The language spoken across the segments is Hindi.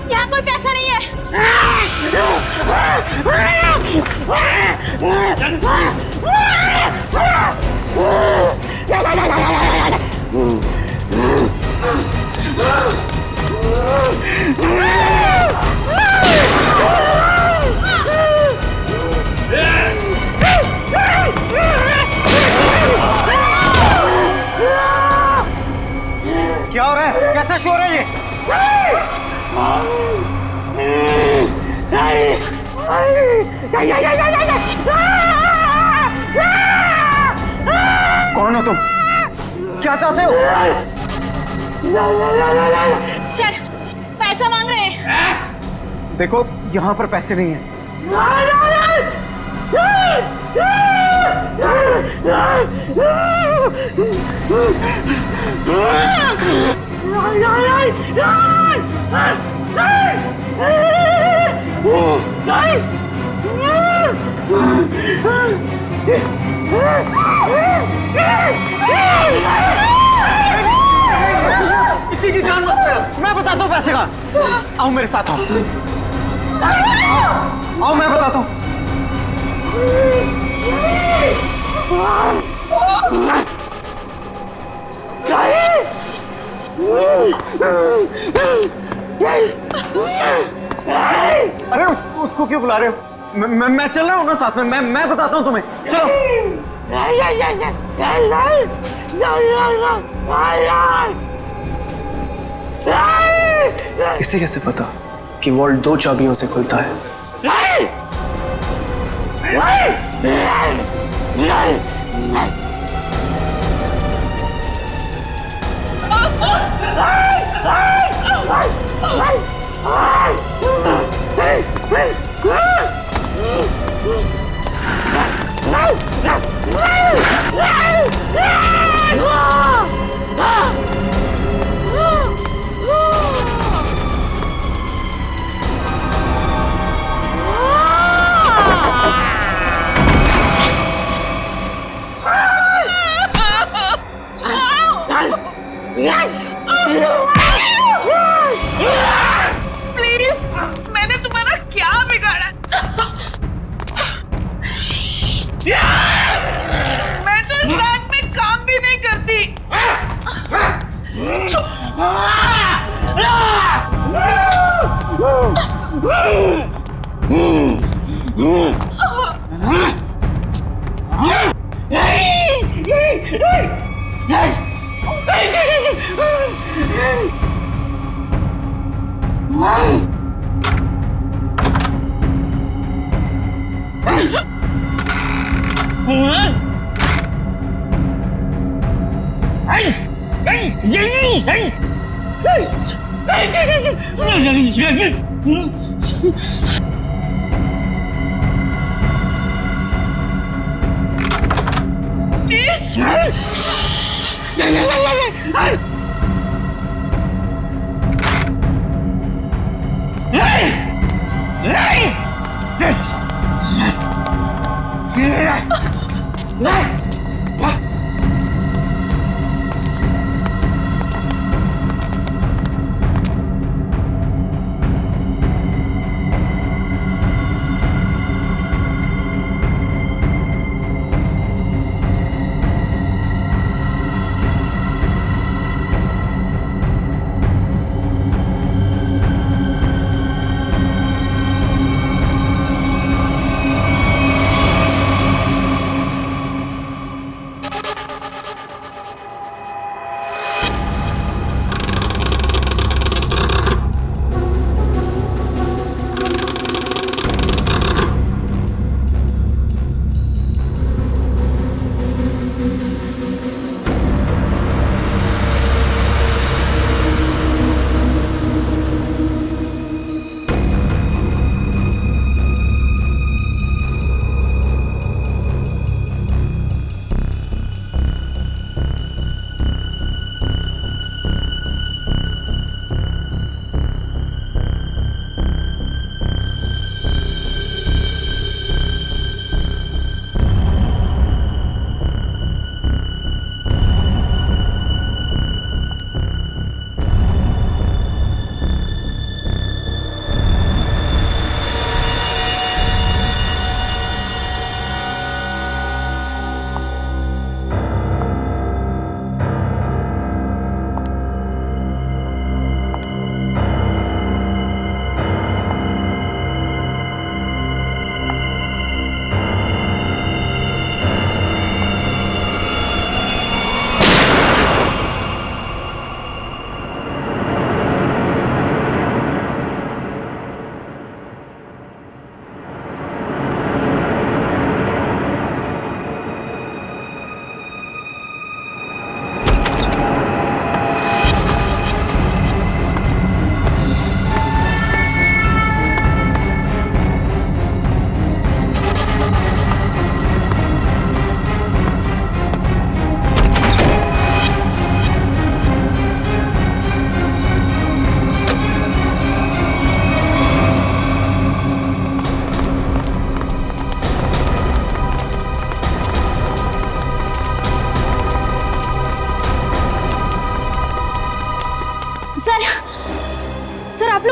यहाँ कोई पैसा नहीं है। क्या हो रहा है? कैसा शोर है ये? कौन हो तुम? क्या चाहते हो? सर, पैसा मांग रहे हैं। देखो, यहाँ पर पैसे नहीं हैं। किसी की जान मत करो, मैं बताता हूँ पैसे का। आओ मेरे साथ आओ, आओ मैं बताता हूँ। अरे उसको क्यों बुला रहे हो? मैं चल रहा हूँ ना साथ में। मैं बताता हूँ तुम्हें। चलो। इसे कैसे पता कि वॉल्ट 2 चाबियों से खुलता है? प्लीज, मैंने तुम्हारा क्या बिगाड़ा? मैं तो इस बैंक में काम भी नहीं करती।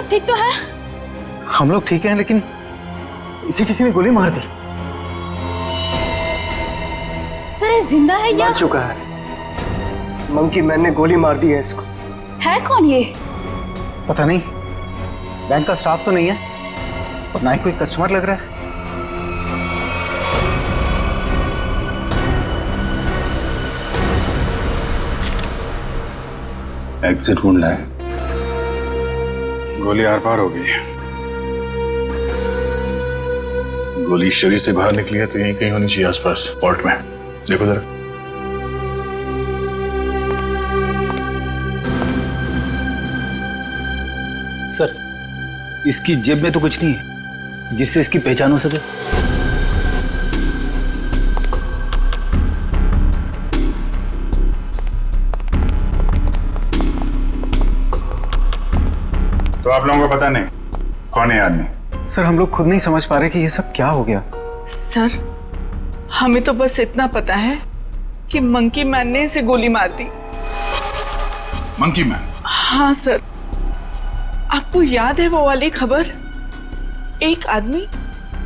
ठीक तो है? हम लोग ठीक हैं, लेकिन इसे किसी ने गोली मार दी। सर ये जिंदा है या मर चुका है। मंकी मैन ने गोली मार दी है इसको। है कौन ये? पता नहीं, बैंक का स्टाफ तो नहीं है और ना ही कोई कस्टमर लग रहा है। एग्जिट ढूंढना है। गोली आर पार हो गई है। गोली शरीर से बाहर निकली है तो यहीं कहीं होनी चाहिए आसपास, वॉल्ट में। देखो जरा। सर, इसकी जेब में तो कुछ नहीं है जिससे इसकी पहचान हो सके। तो आप लोगों को पता नहीं कौन है आदमी? सर हम लोग खुद नहीं समझ पा रहे कि ये सब क्या हो गया। सर हमें तो बस इतना पता है कि मंकी मैन ने इसे गोली मार दी। Monkey man? हाँ सर, आपको याद है वो वाली खबर? एक आदमी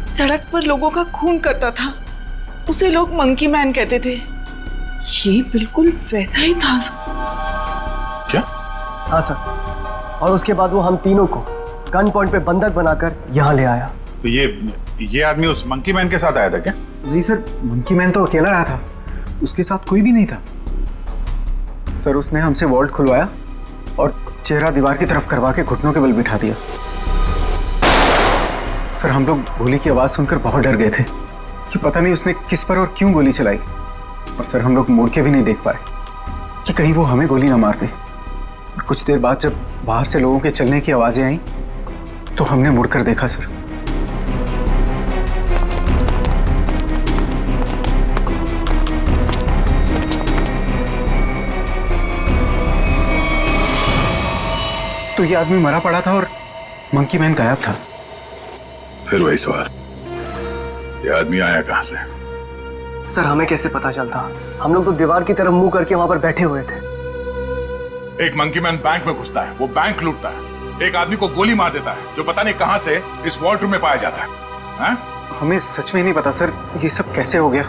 सड़क पर लोगों का खून करता था, उसे लोग मंकी मैन कहते थे। ये बिल्कुल वैसा ही था। क्या? हाँ सर, और उसके बाद वो हम तीनों को गन पॉइंट पे बंधक बनाकर यहाँ ले आया। तो ये आदमी उस मंकी मैन के साथ आया था क्या? नहीं सर, मंकी मैन तो अकेला आया था, उसके साथ कोई भी नहीं था। सर उसने हमसे वॉल्ट खुलवाया और चेहरा दीवार की तरफ करवा के घुटनों के बल बिठा दिया। सर हम लोग गोली की आवाज सुनकर बहुत डर गए थे कि पता नहीं उसने किस पर और क्यों गोली चलाई। पर सर हम लोग मुड़ के भी नहीं देख पाए कि कहीं वो हमें गोली ना मार दे। और कुछ देर बाद जब बाहर से लोगों के चलने की आवाजें आई तो हमने मुड़कर देखा सर। तो ये आदमी मरा पड़ा था और मंकी मैन गायब था। फिर वही सवाल, ये आदमी आया कहां से? सर हमें कैसे पता चलता? हम लोग तो दीवार की तरफ मुंह करके वहां पर बैठे हुए थे। एक मंकी मैन बैंक में घुसता है, वो बैंक लूटता है, एक आदमी को गोली मार देता है जो पता नहीं कहां से इस वॉल्ट रूम में पाया जाता है। हा? हमें सच में नहीं पता सर, ये सब कैसे हो गया।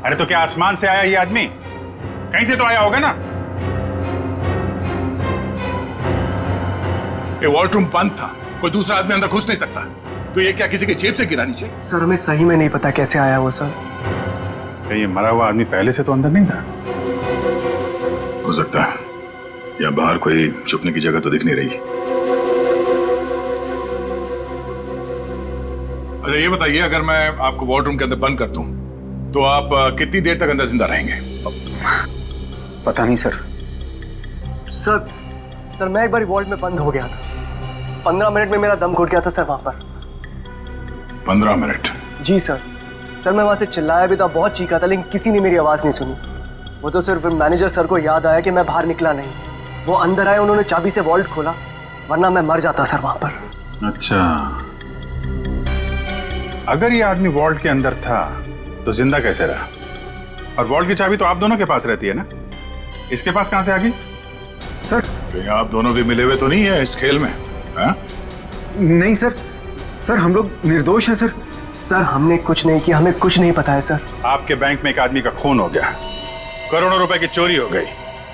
अरे तो क्या आसमान से आया ये आदमी? कहीं से तो आया होगा ना। ये वॉल्ट रूम बंद था, कोई दूसरा आदमी अंदर घुस नहीं सकता, तो ये क्या किसी के जेब से गिरा नीचे? सर हमें सही में नहीं पता कैसे आया वो सर। क्या ये मरा हुआ आदमी पहले से तो अंदर नहीं था? हो सकता है, या बाहर कोई छुपने की जगह तो दिख नहीं रही। अच्छा ये बताइए, अगर मैं आपको वॉल्ट रूम के अंदर बंद कर दूं तो आप कितनी देर तक अंदर जिंदा रहेंगे? पता नहीं सर। सर मैं एक बार वॉल्ट में बंद हो गया था, 15 मिनट में मेरा दम घुट गया था सर वहां पर। 15 मिनट? जी सर मैं वहां से चिल्लाया भी था, बहुत चीखा था, लेकिन किसी ने मेरी आवाज नहीं सुनी। वो तो सिर्फ मैनेजर सर को याद आया कि मैं बाहर निकला नहीं। वो अंदर आए, उन्होंने चाबी से वॉल्ट खोला, वरना मैं मर जाता सर वहां पर। अच्छा, अगर ये आदमी वॉल्ट के अंदर था तो जिंदा कैसे रहा? और वॉल्ट की चाबी तो आप दोनों के पास रहती है ना, इसके पास कहां से आ गई? सर कहीं आप दोनों भी मिले हुए तो नहीं है इस खेल में? हा? नहीं सर हम लोग निर्दोष हैं सर। सर हमने कुछ नहीं किया, हमें कुछ नहीं पता है सर। आपके बैंक में एक आदमी का खून हो गया, करोड़ों रुपए की चोरी हो गई,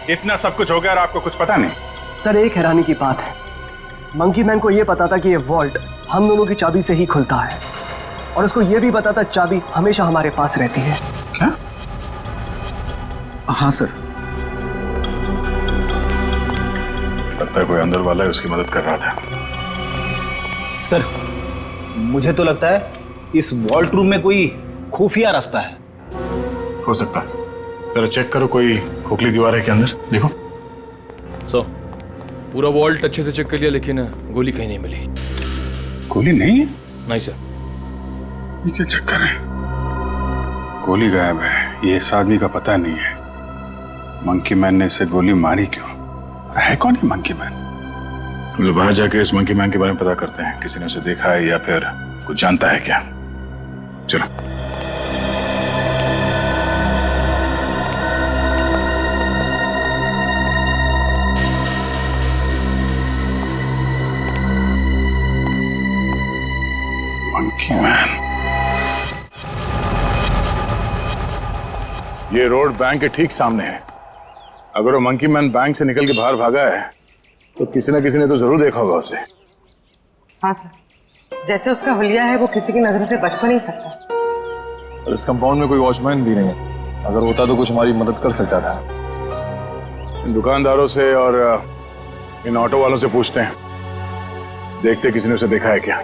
इतना सब कुछ हो गया और आपको कुछ पता नहीं? सर एक हैरानी की बात है, मंकी मैन को यह पता था कि ये वॉल्ट हम दोनों की चाबी से ही खुलता है, और उसको यह भी पता था चाबी हमेशा हमारे पास रहती है। क्या? हाँ सर। लगता है कोई अंदर वाला है, उसकी मदद कर रहा था। सर मुझे तो लगता है इस वॉल्ट रूम में कोई खुफिया रास्ता है। हो सकता है, जरा चेक करो, कोई खोखली दीवार है के अंदर, देखो। सो पूरा वॉल्ट अच्छे से चेक कर लिया, लेकिन गोली कहीं नहीं मिली। गोली नहीं है? नहीं सर। ये क्या चक्कर है? गोली गायब है, ये इस आदमी का पता नहीं है। मंकी मैन ने इसे गोली मारी क्यों? है कौन है मंकी मैन? हम लोग बाहर जाके इस मंकी मैन के बारे में पता करते हैं, किसी ने उसे देखा है या फिर कुछ जानता है क्या। चलो। ये रोड बैंक के ठीक सामने है। अगर वो मंकी मैन बैंक से निकल के बाहर भागा है तो किसी न किसी ने तो जरूर देखा होगा उसे। हाँ सर, जैसे उसका हुलिया है वो किसी की नजरों से बच तो नहीं सकता। सर इस कंपाउंड में कोई वॉचमैन भी नहीं है, अगर होता तो कुछ हमारी मदद कर सकता था। इन दुकानदारों से और इन ऑटो वालों से पूछते हैं, देखते किसी ने उसे देखा है क्या।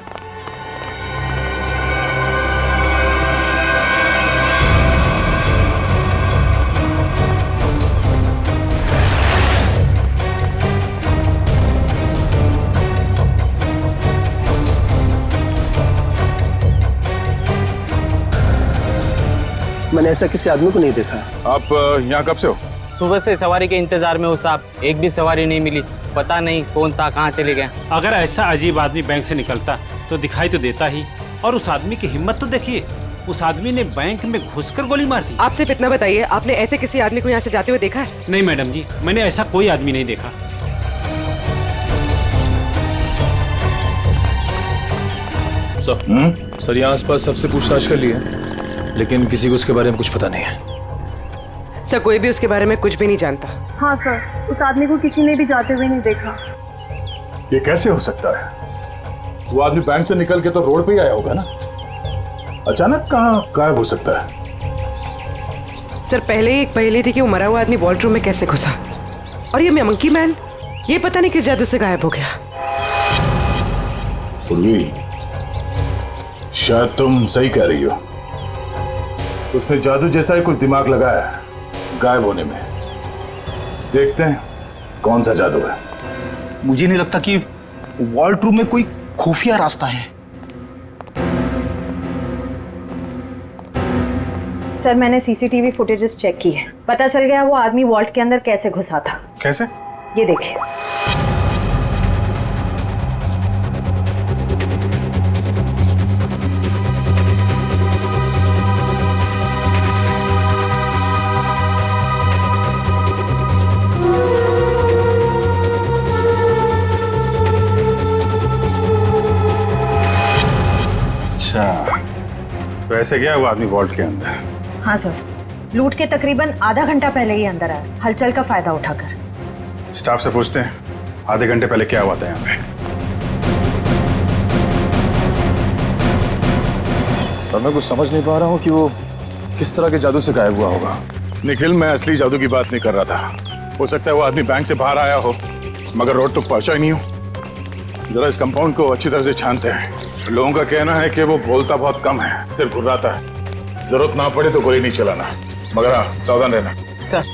मैंने ऐसा किसी आदमी को नहीं देखा। आप यहाँ कब से हो? सुबह से सवारी के इंतजार में हूँ साहब, एक भी सवारी नहीं मिली। पता नहीं कौन था, कहाँ चले गए। अगर ऐसा अजीब आदमी बैंक से निकलता तो दिखाई तो देता ही। और उस आदमी की हिम्मत तो देखिए, उस आदमी ने बैंक में घुसकर गोली मार दी। आप सिर्फ इतना बताइए, आपने ऐसे किसी आदमी को यहाँ से जाते हुए देखा है? नहीं मैडम जी, मैंने ऐसा कोई आदमी नहीं देखा। सर यहाँ आसपास सबसे पूछताछ कर लिया, लेकिन किसी को उसके बारे में कुछ पता नहीं है। सर कोई भी उसके बारे में कुछ भी नहीं जानता। हाँ सर, उस आदमी को किसी ने भी जाते हुए नहीं देखा। ये कैसे हो सकता है? वो आदमी बैंक से निकल के तो रोड पे ही आया होगा ना, अचानक कहाँ गायब हो सकता है? सर पहले ही एक पहेली थी कि वो मरा हुआ आदमी वॉल्ट रूम में कैसे घुसा, और ये मंकी मैन ये पता नहीं किस जादू से गायब हो गया। पूर्वी, शायद तुम सही कह रही हो। उसने जादू जैसा ही कुछ दिमाग लगाया है गायब होने में। देखते हैं कौन सा जादू है। मुझे नहीं लगता कि वॉल्ट रूम में कोई खुफिया रास्ता है। सर मैंने सीसीटीवी फुटेजेस चेक की है, पता चल गया वो आदमी वॉल्ट के अंदर कैसे घुसा था। कैसे? ये देखिए। अच्छा, तो ऐसे गया वो आदमी वॉल्ट के अंदर? हाँ सर, लूट के तकरीबन आधा घंटा पहले ही अंदर आया, हलचल का फायदा उठाकर। स्टाफ से पूछते हैं आधे घंटे पहले क्या हुआ था यहाँ पे। सर मैं कुछ समझ नहीं पा रहा हूँ कि वो किस तरह के जादू से गायब हुआ होगा। निखिल, मैं असली जादू की बात नहीं कर रहा था। हो सकता है वो आदमी बैंक से बाहर आया हो मगर रोड तक पहुंचा ही नहीं हो। जरा इस कंपाउंड को अच्छी तरह से छानते हैं। लोगों का कहना है कि वो बोलता बहुत कम है, सिर्फ घुर्राता है। जरूरत ना पड़े तो गोली नहीं चलाना, मगर हाँ सावधान रहना। सर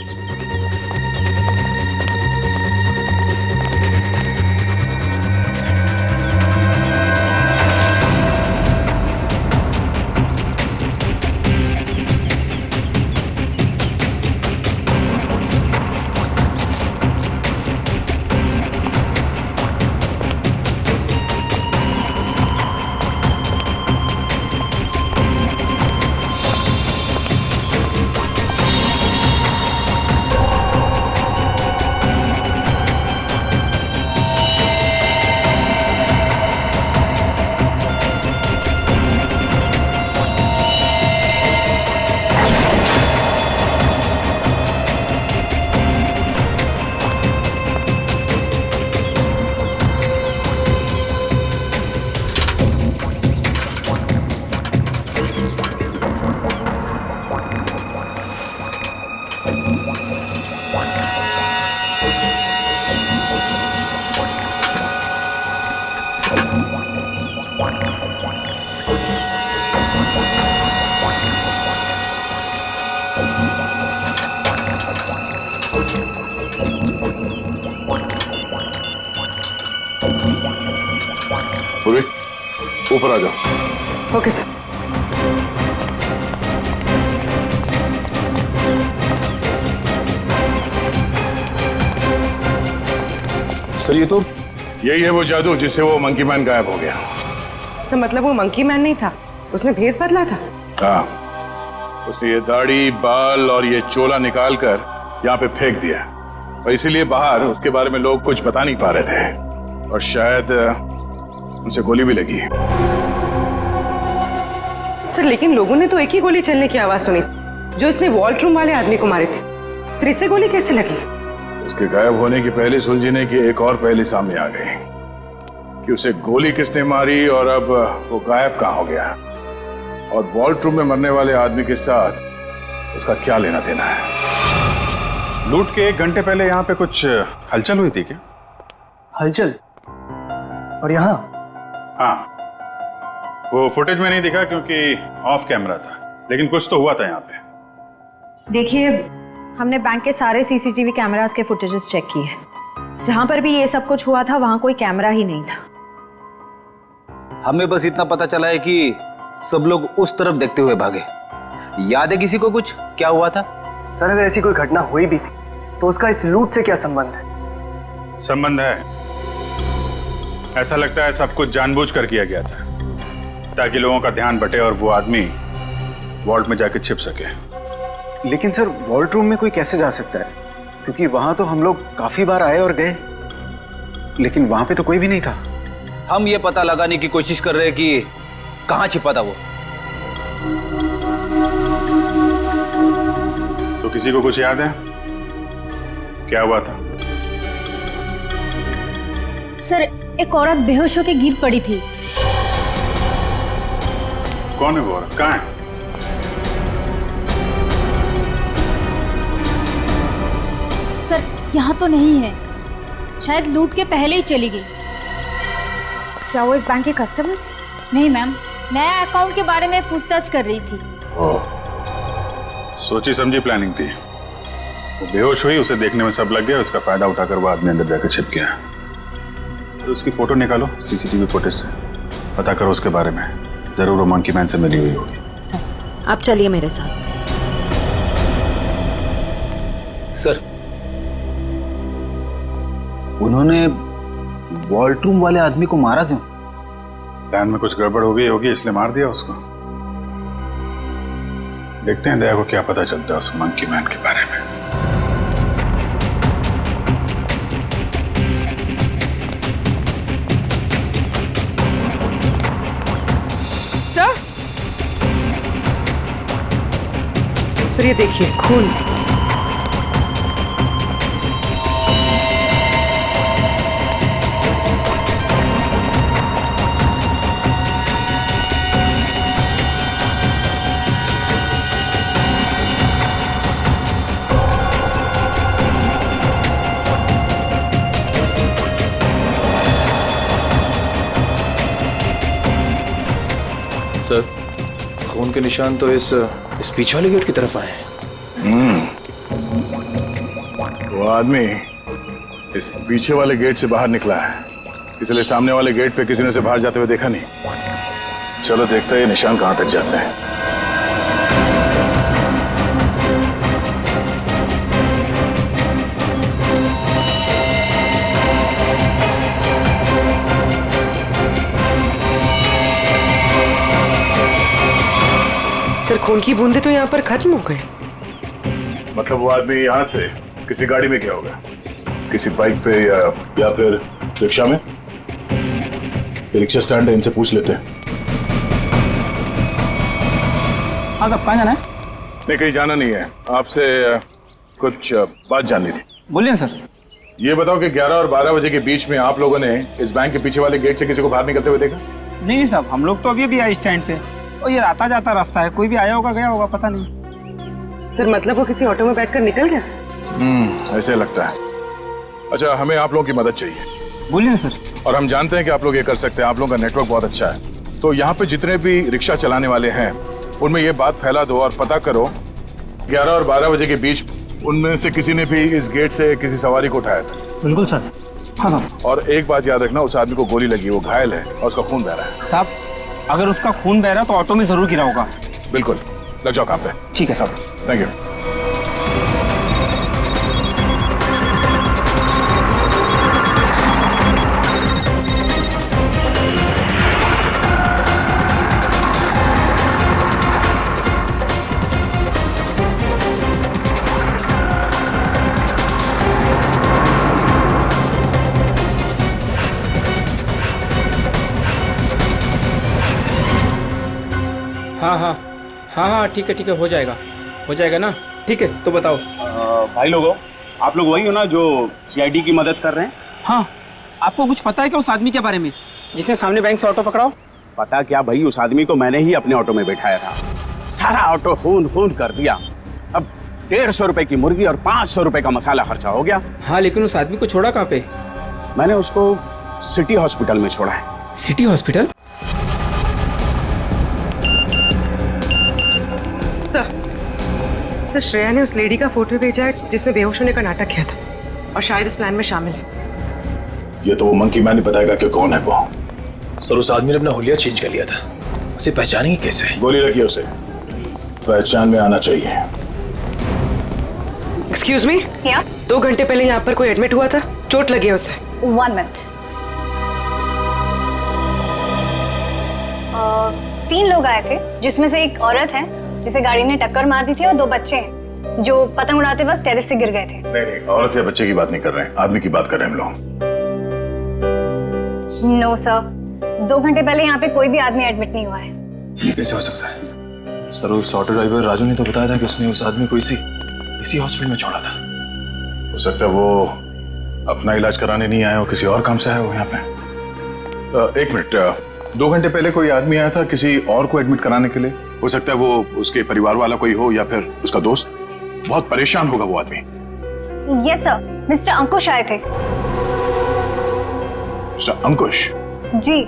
पूर्वी, ऊपर आ जाओ। Okay sir. सर ये तो यही है वो जादू जिससे वो मंकी मैन गायब हो गया। सर मतलब वो मंकी मैन नहीं था, उसने भेस बदला था। हाँ, उसने ये दाढ़ी, बाल और ये चोला निकाल कर यहाँ पे फेंक दिया, और इसीलिए बाहर उसके बारे में लोग कुछ बता नहीं पा रहे थे, और शायद उनसे गोली भी लगी। सर लेकिन लोगों ने तो एक ही गोली चलने की आवाज सुनी, जो इसने वॉल्ट वाले आदमी को मारे थे, फिर इसे गोली कैसे लगी? उसके गायब होने की पहले सुलझने की एक और पहली सामने आ गई कि उसे गोली किसने मारी और अब वो गायब कहाँ हो गया, और वॉल्ट रूम में मरने वाले आदमी के साथ उसका क्या लेना देना है। लूट के 1 घंटे पहले यहाँ पे कुछ हलचल हुई थी क्या? हलचल? और यहाँ? हाँ, वो फुटेज में नहीं दिखा क्योंकि ऑफ कैमरा था, लेकिन कुछ तो हुआ था यहाँ पे। देखिए, हमने बैंक के सारे सीसीटीवी कैमरास के फुटेजेस चेक किए। जहां पर भी ये सब कुछ हुआ था वहां कोई कैमरा ही नहीं था। हमें बस इतना पता चला है कि सब लोग उस तरफ देखते हुए भागे। याद है किसी को कुछ क्या हुआ था? सर, अगर ऐसी कोई घटना हुई भी थी तो उसका इस लूट से क्या संबंध है? संबंध है। ऐसा लगता है सब कुछ जानबूझकर किया गया था ताकि लोगों का ध्यान बटे और वो आदमी वॉल्ट में जाके छिप सके। लेकिन सर, वॉल्ट रूम में कोई कैसे जा सकता है? क्योंकि वहां तो हम लोग काफी बार आए और गए, लेकिन वहां पे तो कोई भी नहीं था। हम ये पता लगाने की कोशिश कर रहे हैं कि कहां छिपा था वो। तो किसी को कुछ याद है क्या हुआ था? सर, एक औरत बेहोश होकर गिर पड़ी थी। कौन है वो औरत? कहाँ है? सर, यहाँ तो नहीं है, शायद लूट के पहले ही चली गई। क्या वो इस बैंक की कस्टमर थी? नहीं मैम, नया अकाउंट के बारे में पूछताछ कर रही थी। सोची समझी प्लानिंग थी। वो बेहोश हुई, उसे देखने में सब लग गया, उसका फायदा उठाकर वो आदमी अंदर जाकर छिप गया। तो उसकी फोटो निकालो सीसीटीवी फुटेज से, पता करो उसके बारे में। जरूर वो मंकी मैन से मिली हुई होगी। सर, आप चलिए मेरे साथ। सर, उन्होंने वॉल्ट रूम वाले आदमी को मारा क्यों? प्लान में कुछ गड़बड़ हो गई होगी, इसलिए मार दिया उसको। देखते हैं दया को क्या पता चलता है उस मंकी मैन के बारे में। सर, ये देखिए खून। सर, खून के निशान तो इस पीछे वाले गेट की तरफ आए हैं। वो आदमी इस पीछे वाले गेट से बाहर निकला है, इसलिए सामने वाले गेट पे किसी ने उसे बाहर जाते हुए देखा नहीं। चलो देखते हैं ये निशान कहां तक जाते हैं। सर, खून की बूंदे तो यहाँ पर खत्म हो गए। मतलब वो आदमी यहाँ से किसी गाड़ी में गया होगा, किसी बाइक पे या फिर रिक्शा में। रिक्शा स्टैंड है, इनसे पूछ लेते हैं। हाँ, कब कहाँ जाना है? नहीं, कहीं जाना नहीं है, आपसे कुछ बात जाननी थी। बोलिए सर। ये बताओ कि 11 और 12 बजे के बीच में आप लोगों ने इस बैंक के पीछे वाले गेट से किसी को बाहर निकलते हुए देखा? नहीं साहब, हम लोग तो अभी भी आए स्टैंड पे, और ये आता जाता रास्ता है, कोई भी आया होगा गया होगा पता नहीं। सर, मतलब वो किसी ऑटो में बैठकर निकल गया? ऐसे लगता है। अच्छा, हमें आप लोगों की मदद चाहिए। बोलिए सर। और हम जानते हैं कि आप लोग ये कर सकते हैं, आप लोगों का नेटवर्क बहुत अच्छा है। तो यहाँ पे जितने भी रिक्शा चलाने वाले हैं उनमें ये बात फैला दो और पता करो 11 और 12 बजे के बीच उनमें से किसी ने भी इस गेट से किसी सवारी को उठाया था। बिल्कुल सर। हाँ सर। और एक बात याद रखना, उस आदमी को गोली लगी, वो घायल है और उसका खून बह रहा है। साहब, अगर उसका खून बह रहा तो ऑटो में जरूर गिरा होगा। बिल्कुल, लग जाओ काम पे। ठीक है साहब। Thank you. हाँ हाँ हाँ हाँ, ठीक है हो जाएगा। हो जाएगा ना? ठीक है, तो बताओ। भाई लोगों, आप लोग वही हो ना जो सीआईडी की मदद कर रहे हैं? हाँ, आपको कुछ पता है क्या उस आदमी के बारे में जिसने सामने बैंक से ऑटो पकड़ा? पता क्या भाई, उस आदमी को मैंने ही अपने ऑटो में बैठाया था। सारा ऑटो खून खून कर दिया। अब 150 रुपए की मुर्गी और 500 रुपए का मसाला खर्चा हो गया। हाँ, लेकिन उस आदमी को छोड़ा कहाँ पे? मैंने उसको सिटी हॉस्पिटल में छोड़ा है। City hospital? सर श्रेया ने उस लेडी का फोटो भेजा है जिसने बेहोश होने का नाटक किया था और शायद इस प्लान में शामिल है। ये तो वो मंकी मैन ही बताएगा कि कौन है वो। सर, उस आदमी ने अपना हुलिया चेंज कर लिया था। उसे पहचानेंगे कैसे? गोली लगी उसे, पहचान में आना चाहिए। एक्सक्यूज मी, 2 घंटे पहले यहाँ पर कोई एडमिट हुआ था, चोट लगी है उसे। 1 मिनट। 3 लोग आए थे, जिसमें से एक औरत है जिसे गाड़ी ने टक्कर मार दी थी और 2 बच्चे हैं जो पतंग उड़ाते वक्त टेरेस से गिर गए थे। नहीं, औरत या बच्चे की बात नहीं कर रहे हैं, आदमी की बात कर रहे हैं हम लोग। नो सर, 2 घंटे पहले यहाँ पे कोई भी आदमी एडमिट नहीं हुआ है। ये कैसे हो सकता है? सर, उस ऑटो ड्राइवर राजू ने तो बताया था कि उसने उस आदमी को इसी हॉस्पिटल में छोड़ा था। हो सकता है वो अपना इलाज कराने नहीं आया हो, किसी और काम से आया हो यहाँ पे। 1 मिनट, 2 घंटे पहले कोई आदमी आया था किसी और को एडमिट कराने के लिए। हो सकता है वो उसके परिवार वाला कोई हो या फिर उसका दोस्त। बहुत परेशान होगा वो आदमी। यस सर, मिस्टर अंकुश आए थे। मिस्टर अंकुश? जी,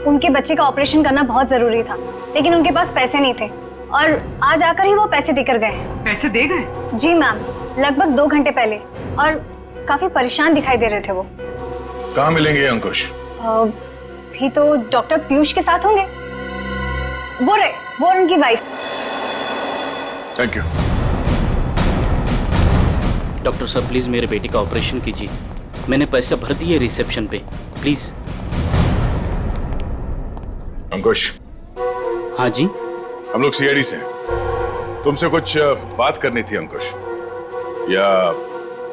उनके बच्चे का ऑपरेशन करना बहुत जरूरी था, लेकिन उनके पास पैसे नहीं थे और आज आकर ही वो पैसे देकर गए। पैसे दे गए? जी मैम, लगभग 2 घंटे पहले, और काफी परेशान दिखाई दे रहे थे वो। कहाँ मिलेंगे अंकुश? भी तो डॉक्टर पीयूष के साथ होंगे। वो उनकी वाइफ। Thank you. डॉक्टर साहब, प्लीज मेरे बेटे का ऑपरेशन कीजिए। मैंने पैसे भर दिए रिसेप्शन पे, प्लीज। अंकुश। हाँ जी। हम लोग सीआईडी से हैं। तुमसे कुछ बात करनी थी अंकुश, या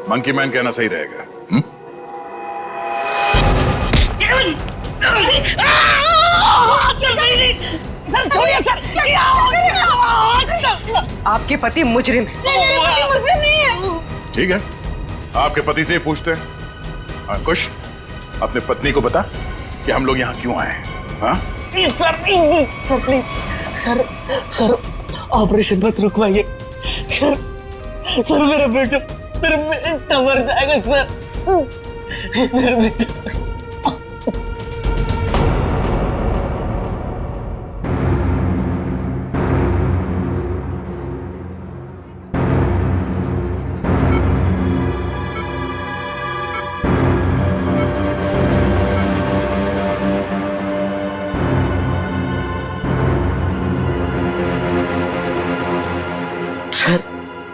मंकी मैन कहना सही रहेगा? आपके पति मुजरिम है। मुजरिम नहीं है। ठीक है, आपके पति से ही पूछते हैं। अंकुश, अपने पत्नी को बता कि हम लोग यहाँ क्यों आए हैं। हाँ? सर प्लीज, सर ऑपरेशन मत रुकवाइए। सर मेरा बेटा मर जाएगा सर, मेरा बेटा।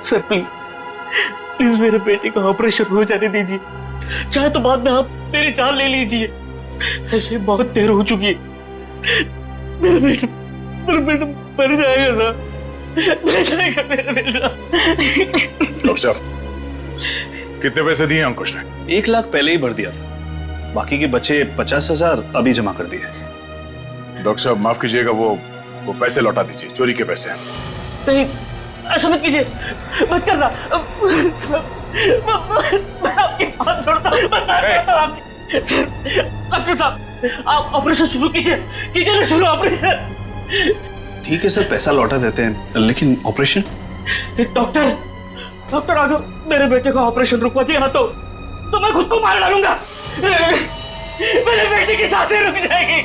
सर प्लीज मेरे बेटे का ऑपरेशन हो जाने दीजिए, चाहे तो बाद में आप मेरी जान ले लीजिए। ऐसे बहुत देर हो चुकी है। मेरा बेटा मर जाएगा सर, मर जाएगा मेरा बेटा। डॉक्टर साहब, कितने पैसे दिए अंकुश ने? 1 लाख पहले ही भर दिया था, बाकी के बचे 50,000 अभी जमा कर दिए। डॉक्टर साहब माफ कीजिएगा, वो पैसे लौटा दीजिए, चोरी के पैसे हैं। नहीं, ऐसा मत कीजिए, मत करना। मैं आपकी बात छोड़ता हूँ, डॉक्टर साहब आप ऑपरेशन शुरू कीजिए ना, शुरू ऑपरेशन। ठीक है सर, पैसा लौटा देते हैं, लेकिन ऑपरेशन? डॉक्टर अगर मेरे बेटे का ऑपरेशन रुकवा दिया ना तो मैं खुद को मार डालूंगा। मेरे बेटे की सांसें रुक जाएगी।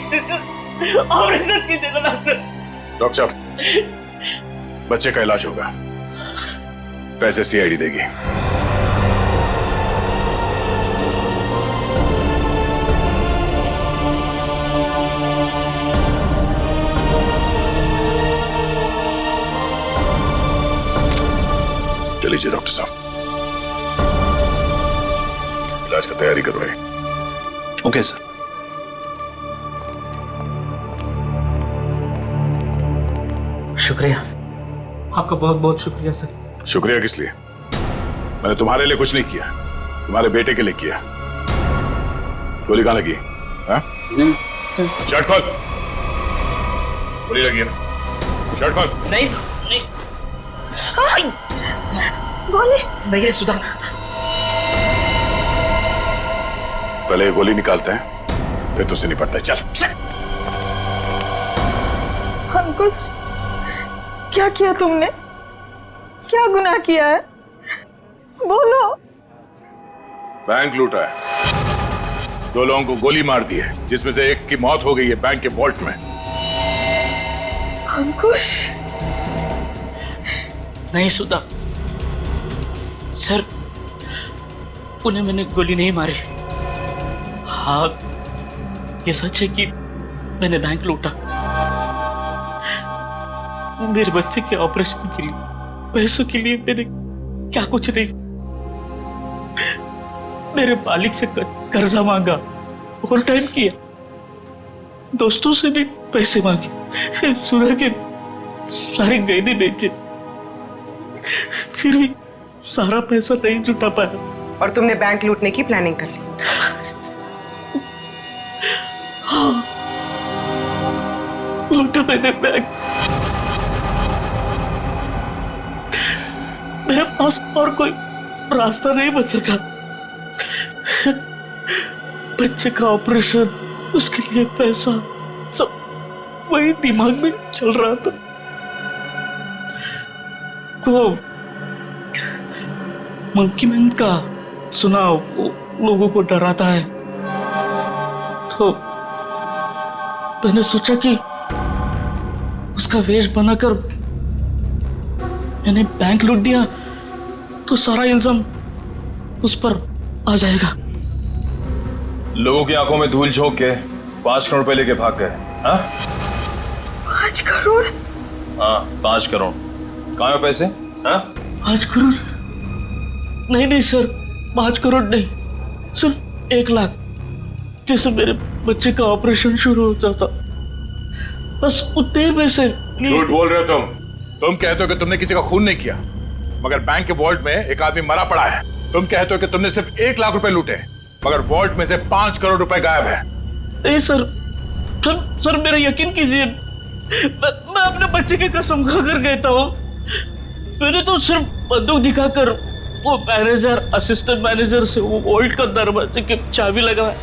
ऑपरेशन कीजिएगा डॉक्टर। डॉक्टर साहब, बच्चे का इलाज होगा, पैसे सीआईडी देगी। चलिए डॉक्टर साहब, इलाज का तैयारी करवाइए। Okay sir. शुक्रिया, आपका बहुत बहुत शुक्रिया सर। शुक्रिया किस लिए? मैंने तुम्हारे लिए कुछ नहीं किया, तुम्हारे बेटे के लिए किया। गोली कहाँ लगी? हाँ? शर्ट खोल। गोली लगी है ना? शर्ट खोल। नहीं, गोली नहीं सुधा, पहले गोली निकालते हैं, फिर तुझसे निपटते हैं। चल। अंकुश, क्या किया तुमने? क्या गुनाह किया है? बोलो। बैंक लूटा है, 2 लोगों को गोली मार दी है, जिसमें से एक की मौत हो गई है बैंक के वॉल्ट में। अंकुश, नहीं सुधा सर, उन्हें मैंने गोली नहीं मारी। हाँ, ये सच है कि मैंने बैंक लूटा। मेरे बच्चे के ऑपरेशन के लिए, पैसों के लिए मैंने क्या कुछ नहीं, मेरे मालिक से कर्जा मांगा, ओवर टाइम किया, दोस्तों से भी पैसे मांगे, सुधा के सारे गहने बेचे, फिर भी सारा पैसा नहीं जुटा पाया। और तुमने बैंक लूटने की प्लानिंग कर ली? हाँ, लूटा मैंने बैंक। मेरे पास और कोई रास्ता नहीं बचा था। बच्चे का ऑपरेशन, उसके लिए पैसा, सब वही दिमाग में चल रहा था। वो मंकी मैन का सुना, वो लोगों को डराता है, तो मैंने सोचा कि उसका वेश बनाकर मैंने बैंक लूट दिया तो सारा इल्जाम उस पर आ जाएगा। लोगों की आंखों में धूल झोंक के 5 करोड़ रुपए लेके भाग गए। हाँ 5 करोड़? हाँ 5 करोड़। कहाँ है पैसे? हाँ 5 करोड़ नहीं सर, 5 करोड़ नहीं सर, 1 लाख। जैसे मेरे बच्चे का ऑपरेशन शुरू हो जाता, बस उतने पैसे। झूठ बोल रहे हो तुम कहते हो कि तुमने किसी का खून नहीं किया, मगर बैंक के वॉल्ट में एक आदमी मरा पड़ा है। तुम कहते हो कि तुमने सिर्फ 1 लाख रुपए लूटे, मगर वॉल्ट में से 5 करोड़ रुपए गायब है। नहीं सर मेरा यकीन कीजिए, मैं अपने बच्चे की कसम खाकर कहता हूँ, मैंने तो सिर्फ बंदूक दिखाकर वो मैनेजर, असिस्टेंट मैनेजर से वो वॉल्ट का दरवाजे की चाबी लगाया।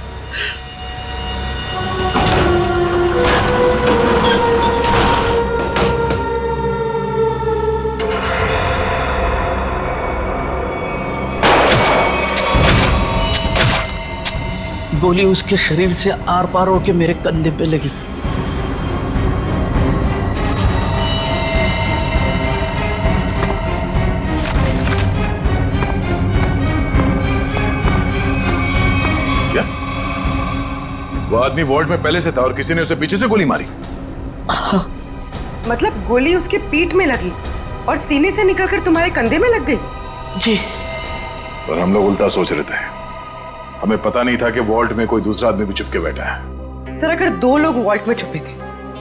गोली उसके शरीर से आर पार होकर मेरे कंधे पे लगी। क्या वो आदमी वॉल्ट में पहले से था और किसी ने उसे पीछे से गोली मारी? हाँ। मतलब गोली उसके पीठ में लगी और सीने से निकलकर तुम्हारे कंधे में लग गई? जी। पर हम लोग उल्टा सोच रहे थे, हमें पता नहीं था कि वॉल्ट में कोई दूसरा आदमी भी छुप के बैठा है। सर अगर 2 लोग वॉल्ट में छुपे थे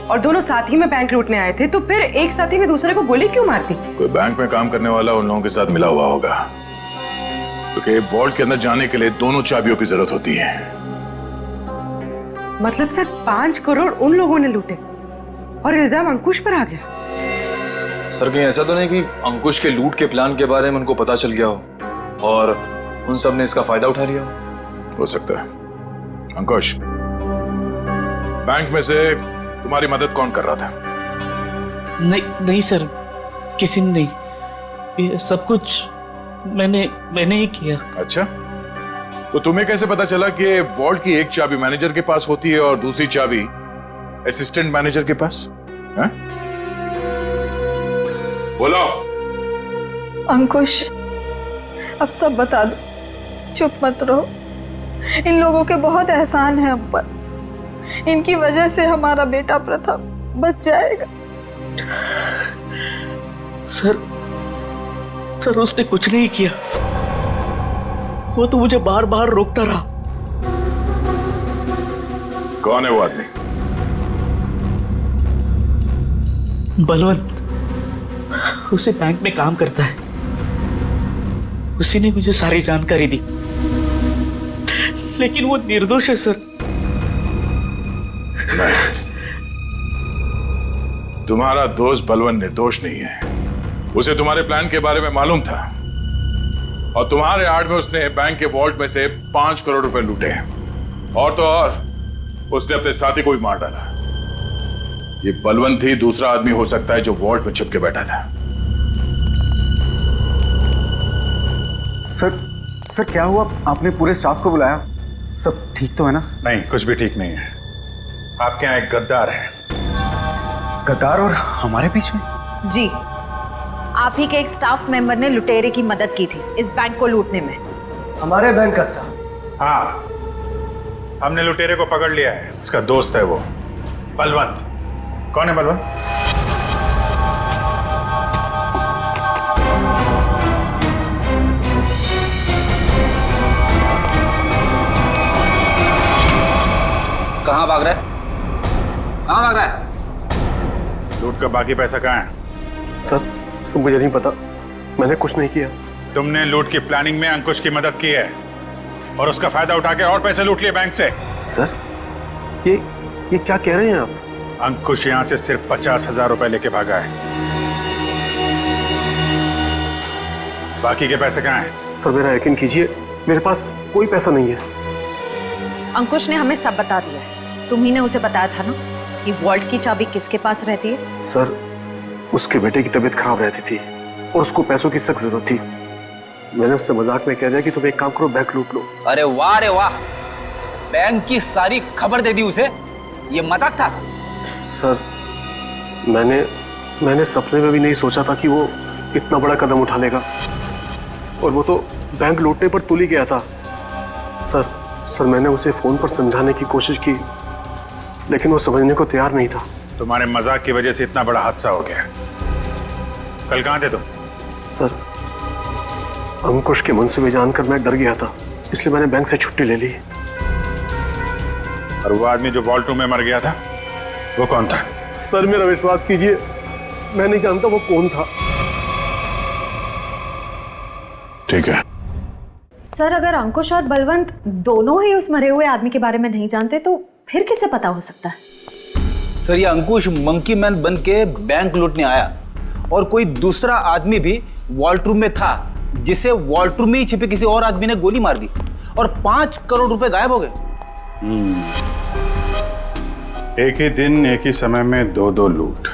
और दोनों साथ ही में बैंक लूटने आए थे, तो फिर एक साथी ने दूसरे को गोली क्यों मार दी? कोई बैंक में काम करने वाला उन लोगों के साथ मिला हुआ होगा, क्योंकि वॉल्ट के अंदर जाने के लिए दोनों चाबियों की जरूरत होती है। मतलब सर 5 करोड़ उन लोगों ने लूटे और इल्जाम अंकुश पर आ गया? सर कहीं ऐसा तो नहीं कि अंकुश के लूट के प्लान के बारे में उनको पता चल गया हो और उन सब ने इसका फायदा उठा लिया हो सकता है। अंकुश, बैंक में से तुम्हारी मदद कौन कर रहा था? नहीं सर, किसी ने नहीं, ये सब कुछ मैंने ही किया। अच्छा, तो तुम्हें कैसे पता चला कि वॉल्ट की एक चाबी मैनेजर के पास होती है और दूसरी चाबी असिस्टेंट मैनेजर के पास? बोलो। अंकुश, अब सब बता दो, चुप मत रहो। इन लोगों के बहुत एहसान है हम पर, इनकी वजह से हमारा बेटा प्रथम बच जाएगा। सर उसने कुछ नहीं किया, वो तो मुझे बार बार रोकता रहा। कौन है वो आदमी? बलवंत, उसी बैंक में काम करता है, उसी ने मुझे सारी जानकारी दी, लेकिन वो निर्दोष है सर। नहीं, तुम्हारा दोस्त बलवंत निर्दोष नहीं है, उसे तुम्हारे प्लान के बारे में मालूम था और तुम्हारे आड़ में उसने बैंक के वॉल्ट में से 5 करोड़ रुपए लूटे। और तो और उसने अपने साथी को भी मार डाला। ये बलवंत ही दूसरा आदमी हो सकता है जो वॉल्ट में छुप के बैठा था। सर क्या हुआ? आपने पूरे स्टाफ को बुलाया? सब ठीक तो है ना? नहीं, कुछ भी ठीक नहीं है। आपके यहाँ एक गद्दार है। गद्दार और हमारे बीच में? जी, आप ही के एक स्टाफ मेंबर ने लुटेरे की मदद की थी इस बैंक को लूटने में। हमारे बैंक का स्टाफ? हाँ, हमने लुटेरे को पकड़ लिया है। उसका दोस्त है वो बलवंत। कौन है बलवंत? कहाँ भाग रहा है? कहाँ भाग रहा है? लूट का बाकी पैसा कहाँ है? सर मुझे नहीं पता, मैंने कुछ नहीं किया। तुमने लूट की प्लानिंग में अंकुश की मदद की है और उसका फायदा उठा के और पैसे लूट लिए बैंक से। सर ये क्या कह रहे हैं आप? अंकुश यहां से सिर्फ 50,000 रुपए लेके भागा है। बाकी के पैसे कहाँ हैं? सर मेरा यकीन कीजिए, मेरे पास कोई पैसा नहीं है। अंकुश ने हमें सब बता दिया है। तुम ही ने उसे बताया था ना कि वॉल्ट की चाबी किसके पास रहती है? सर उसके बेटे की तबीयत खराब रहती थी और उसको पैसों की सख्त जरूरत थी। मैंने उससे मजाक में कह दिया कि तुम एक काम करो, बैंक लूट लो। अरे वाह रे वाह, बैंक की सारी खबर दे दी उसे। ये मजाक था? सर मैंने सपने में भी नहीं सोचा था कि वो इतना बड़ा कदम उठा लेगा। और वो तो बैंक लूटने पर तुल ही गया था। सर मैंने उसे फोन पर समझाने की कोशिश की, लेकिन वो समझने को तैयार नहीं था। तुम्हारे मजाक की वजह से इतना बड़ा हादसा हो गया। कल कहाँ थे तुम? सर अंकुश के मंसूबे जानकर मैं डर गया था, इसलिए मैंने बैंक से छुट्टी ले ली। और वो आदमी जो वॉल्ट रूम में मर गया था, वो कौन था? सर मेरा विश्वास कीजिए, मैं नहीं जानता वो कौन था। ठीक है सर, अगर अंकुश और बलवंत दोनों ही उस मरे हुए आदमी के बारे में नहीं जानते तो फिर किसे पता हो सकता है? सर ये अंकुश मंकी मैन बन के बैंक लूटने आया और कोई दूसरा आदमी भी वॉल्ट रूम में था, जिसे वॉल्ट रूम में ही छिपे किसी और आदमी ने गोली मार दी और 5 करोड़ रुपए गायब हो गए। एक ही दिन एक ही समय में दो लूट,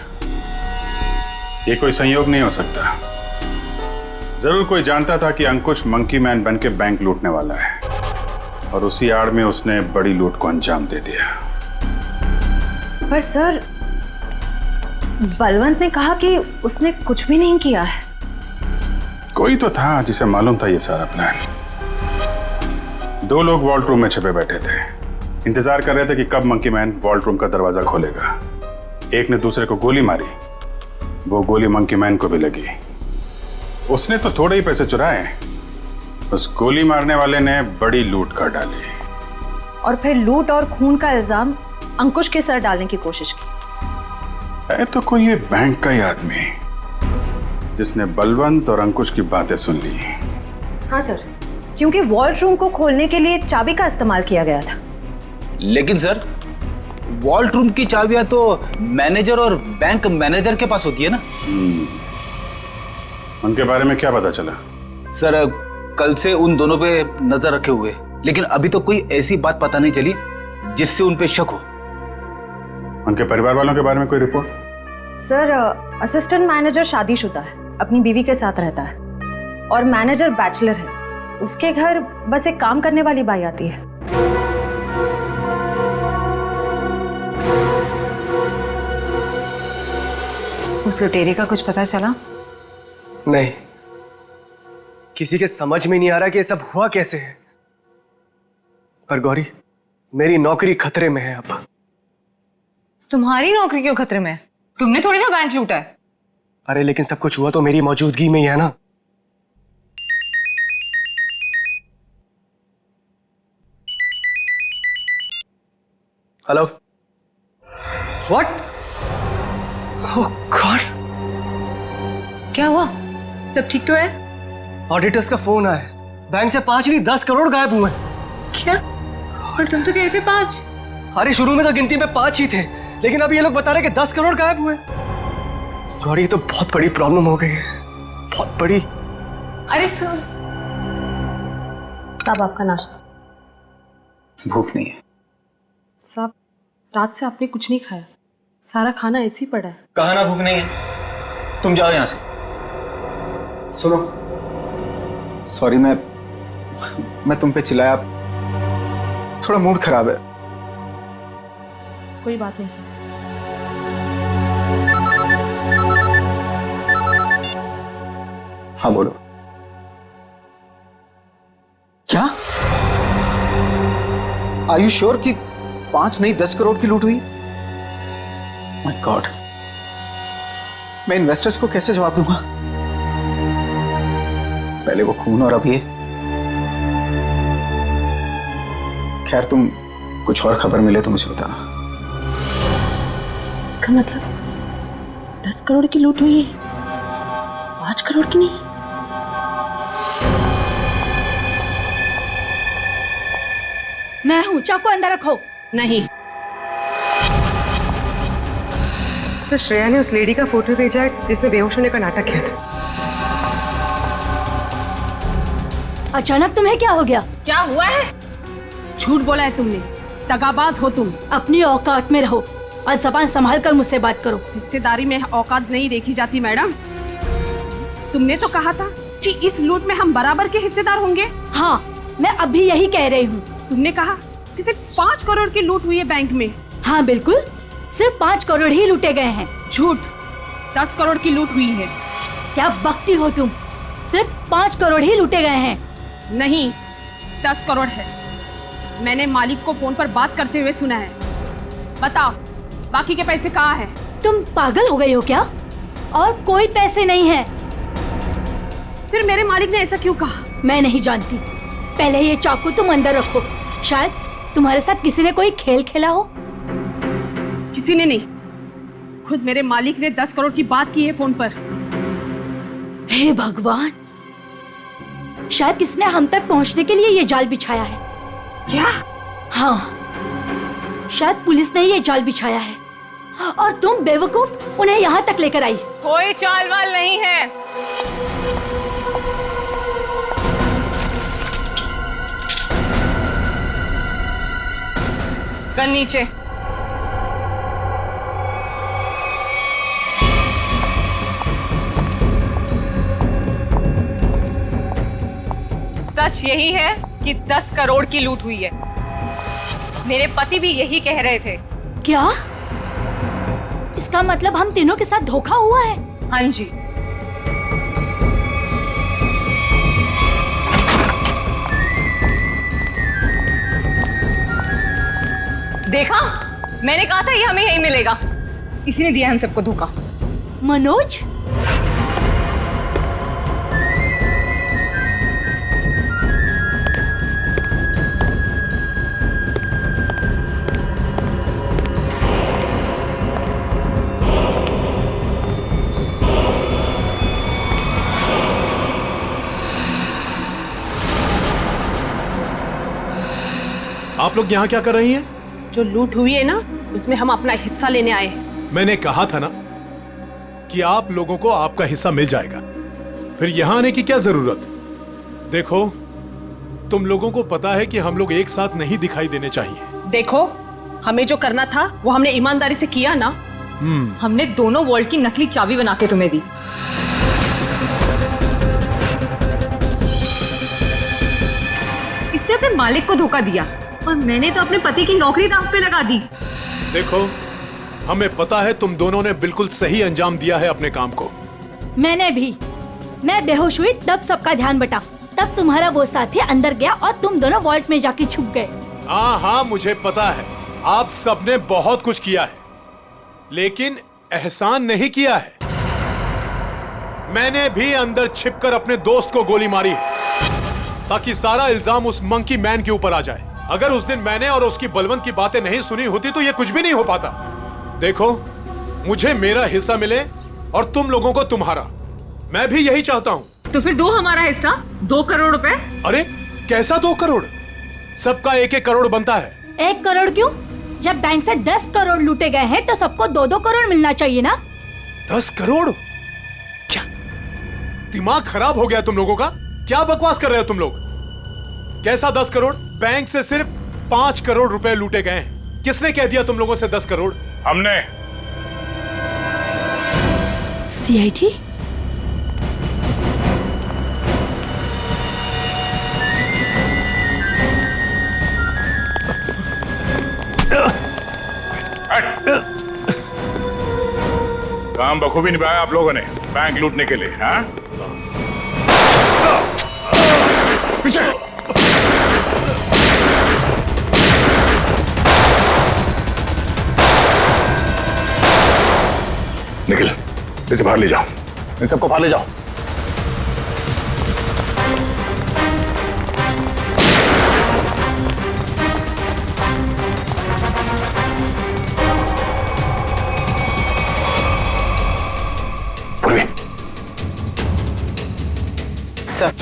ये कोई संयोग नहीं हो सकता। जरूर कोई जानता था कि अंकुश मंकी मैन बन के बैंक लूटने वाला है और उसी आड़ में उसने बड़ी लूट को अंजाम दे दिया। पर सर बलवंत ने कहा कि उसने कुछ भी नहीं किया है। कोई तो था जिसे मालूम था ये सारा प्लान। 2 लोग वॉल्ट रूम में छिपे बैठे थे, इंतजार कर रहे थे कि कब मंकी मैन वॉल्ट रूम का दरवाजा खोलेगा। एक ने दूसरे को गोली मारी, वो गोली मंकी मैन को भी लगी। उसने तो थोड़े ही पैसे चुराए, उस गोली मारने वाले ने बड़ी लूट कर डाली और फिर लूट और खून का इल्जाम अंकुश के सर डालने की कोशिश की। है तो कोई ये बैंक का ही आदमी जिसने बलवंत और अंकुश की बातें सुन ली। हाँ सर, क्योंकि वॉल्ट रूम को खोलने के लिए चाबी का इस्तेमाल किया गया था। लेकिन सर वॉल्ट रूम की चाबियां तो मैनेजर और बैंक मैनेजर के पास होती है ना। उनके बारे में क्या पता चला? सर कल से उन दोनों पे नजर रखे हुए, लेकिन अभी तो कोई ऐसी बात पता नहीं चली जिससे उन पे शक हो। उनके परिवार वालों के बारे में कोई रिपोर्ट? सर असिस्टेंट मैनेजर शादीशुदा है, अपनी बीवी के साथ रहता है और मैनेजर बैचलर है। उसके घर बस एक काम करने वाली बाई आती है। उस लुटेरे का कुछ पता चला? नहीं, किसी के समझ में नहीं आ रहा कि ये सब हुआ कैसे है। पर गौरी, मेरी नौकरी खतरे में है अब। तुम्हारी नौकरी क्यों खतरे में है? तुमने थोड़ी ना बैंक लूटा है। अरे लेकिन सब कुछ हुआ तो मेरी मौजूदगी में ही है ना। Hello, what? ओह गॉड, क्या हुआ? सब ठीक तो है? ऑडिटर्स का फोन आया, बैंक से 5 नहीं 10 करोड़ गायब हुए। क्या? और तुम तो कहे थे 5। अरे शुरू में तो गिनती में 5 ही थे, लेकिन अब ये लोग बता रहे कि 10 करोड़ गायब हुए। गौरी, ये तो बहुत बड़ी प्रॉब्लम हो गई है। बहुत बड़ी। अरे सर, साहब आपका नाश्ता। भूख नहीं है साहब, रात से आपने कुछ नहीं खाया, सारा खाना ऐसे ही पड़ा है। कहा ना भूख नहीं है, तुम जाओ यहां से। सुनो, सॉरी मैं तुम पे चिल्लाया, थोड़ा मूड खराब है। कोई बात नहीं सर। हाँ बोलो। क्या? आर यू श्योर कि 5 नहीं 10 करोड़ की लूट हुई? माय गॉड, मैं इन्वेस्टर्स को कैसे जवाब दूंगा? पहले वो खून और अब ये। खैर, तुम कुछ और खबर मिले तो मुझे बताना। इसका मतलब 10 करोड़ की लूट हुई है, 5 करोड़ की नहीं। मैं हूं, चाकू अंदर रखो। नहीं। सर, श्रेया ने उस लेडी का फोटो भेजा है जिसने बेहोश होने का नाटक किया था। अचानक तुम्हें क्या हो गया? क्या हुआ है? झूठ बोला है तुमने, दगाबाज हो तुम। अपनी औकात में रहो और जबान संभाल कर मुझसे बात करो। हिस्सेदारी में औकात नहीं देखी जाती मैडम। तुमने तो कहा था कि इस लूट में हम बराबर के हिस्सेदार होंगे। हाँ, मैं अभी यही कह रही हूँ। तुमने कहा कि सिर्फ 5 करोड़ की लूट हुई है बैंक में। हाँ बिल्कुल, सिर्फ 5 करोड़ ही लूटे गए हैं। झूठ, 10 करोड़ की लूट हुई है। क्या बकती हो तुम? सिर्फ 5 करोड़ ही लूटे गए हैं। नहीं, 10 करोड़ है। मैंने मालिक को फोन पर बात करते हुए सुना है। बताओ, बाकी के पैसे कहाँ हैं? तुम पागल हो गई हो क्या? और कोई पैसे नहीं है। फिर मेरे मालिक ने ऐसा क्यों कहा? मैं नहीं जानती। पहले ये चाकू तुम अंदर रखो। शायद तुम्हारे साथ किसी ने कोई खेल खेला हो। किसी ने नहीं, खुद मेरे मालिक ने 10 करोड़ की बात की है फोन पर। हे भगवान, शायद किसने हम तक पहुंचने के लिए ये जाल बिछाया है। क्या? हाँ, शायद पुलिस ने ये जाल बिछाया है और तुम बेवकूफ उन्हें यहाँ तक लेकर आई। कोई चाल वाल नहीं है। गन नीचे। सच यही है कि 10 करोड़ की लूट हुई है। मेरे पति भी यही कह रहे थे। क्या? इसका मतलब हम तीनों के साथ धोखा हुआ है? हाँ जी। देखा, मैंने कहा था ये हमें यही मिलेगा। इसी ने दिया हम सबको धोखा। मनोज, आप लोग यहाँ क्या कर रही हैं? जो लूट हुई है ना, उसमें हम अपना हिस्सा लेने आए हैं। मैंने कहा था ना कि आप लोगों को आपका हिस्सा मिल जाएगा, फिर यहाँ आने की क्या जरूरत? देखो, तुम लोगों को पता है कि हम लोग एक साथ नहीं दिखाई देने चाहिए। देखो, हमें जो करना था वो हमने ईमानदारी से किया ना। हमने दोनों वॉल्ट की नकली चाबी बना के तुम्हें दी। इसने अपने मालिक को धोखा दिया और मैंने तो अपने पति की नौकरी दांव पे लगा दी। देखो, हमें पता है तुम दोनों ने बिल्कुल सही अंजाम दिया है अपने काम को। मैंने भी। मैं बेहोश हुई तब सबका ध्यान बटा, तब तुम्हारा वो साथी अंदर गया और तुम दोनों वॉल्ट में जाके छुप गए। हाँ, मुझे पता है आप सबने बहुत कुछ किया है, लेकिन एहसान नहीं किया है। मैंने भी अंदर छिपकर अपने दोस्त को गोली मारी है ताकि सारा इल्जाम उस मंकी मैन के ऊपर आ जाए। अगर उस दिन मैंने और उसकी बलवंत की बातें नहीं सुनी होती तो ये कुछ भी नहीं हो पाता। देखो, मुझे मेरा हिस्सा मिले और तुम लोगों को तुम्हारा। मैं भी यही चाहता हूँ। तो फिर दो हमारा हिस्सा, 2 करोड़ रुपए। अरे कैसा 2 करोड़? सबका 1-1 करोड़ बनता है। 1 करोड़ क्यों? जब बैंक से 10 करोड़ लूटे गए हैं तो सबको 2-2 करोड़ मिलना चाहिए ना। 10 करोड़? क्या दिमाग खराब हो गया तुम लोगों का? क्या बकवास कर रहे हो तुम लोग? कैसा 10 करोड़? बैंक से सिर्फ 5 करोड़ रुपए लूटे गए हैं। किसने कह दिया तुम लोगों से 10 करोड़? हमने। सीआईडी? काम बखूबी निभाया आप लोगों ने बैंक लूटने के लिए। हाँ? पीछे। निखिल, इसे बाहर ले जाओ। इन सबको बाहर ले जाओ। Sir,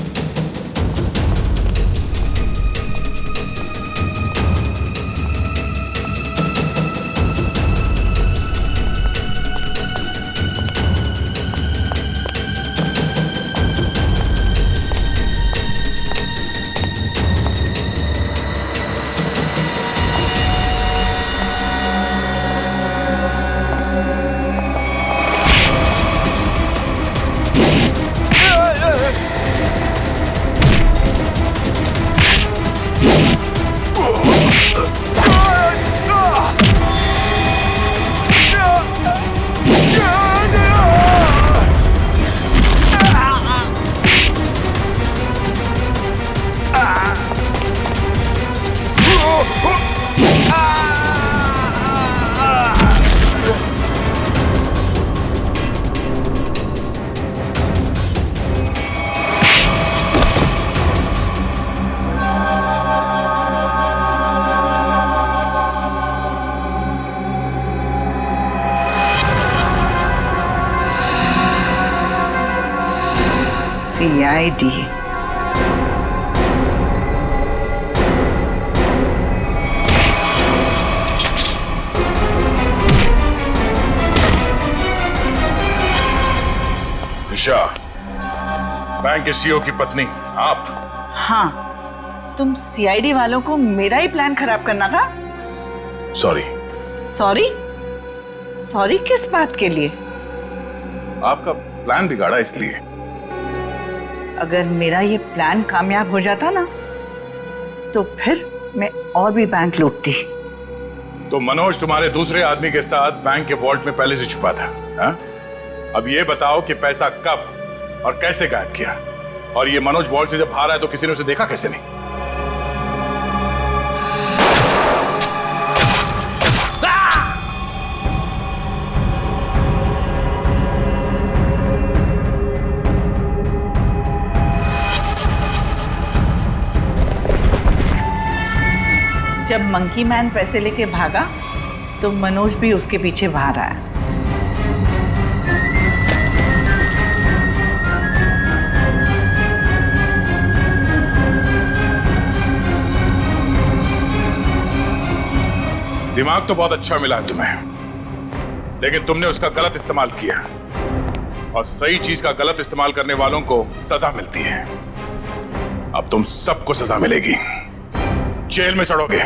CID। दिशा, बैंक के सीईओ की पत्नी आप? हाँ, तुम CID वालों को मेरा ही प्लान खराब करना था। सॉरी। सॉरी? सॉरी किस बात के लिए? आपका प्लान बिगाड़ा इसलिए। अगर मेरा ये प्लान कामयाब हो जाता ना, तो फिर मैं और भी बैंक लूटती। तो मनोज तुम्हारे दूसरे आदमी के साथ बैंक के वॉल्ट में पहले से छुपा था। हा? अब ये बताओ कि पैसा कब और कैसे गायब किया? और ये मनोज वॉल्ट से जब बाहर आया तो किसी ने उसे देखा कैसे नहीं? जब मंकी मैन पैसे लेके भागा तो मनोज भी उसके पीछे बाहर आया। दिमाग तो बहुत अच्छा मिला है तुम्हें, लेकिन तुमने उसका गलत इस्तेमाल किया। और सही चीज का गलत इस्तेमाल करने वालों को सजा मिलती है। अब तुम सबको सजा मिलेगी, जेल में सड़ोगे।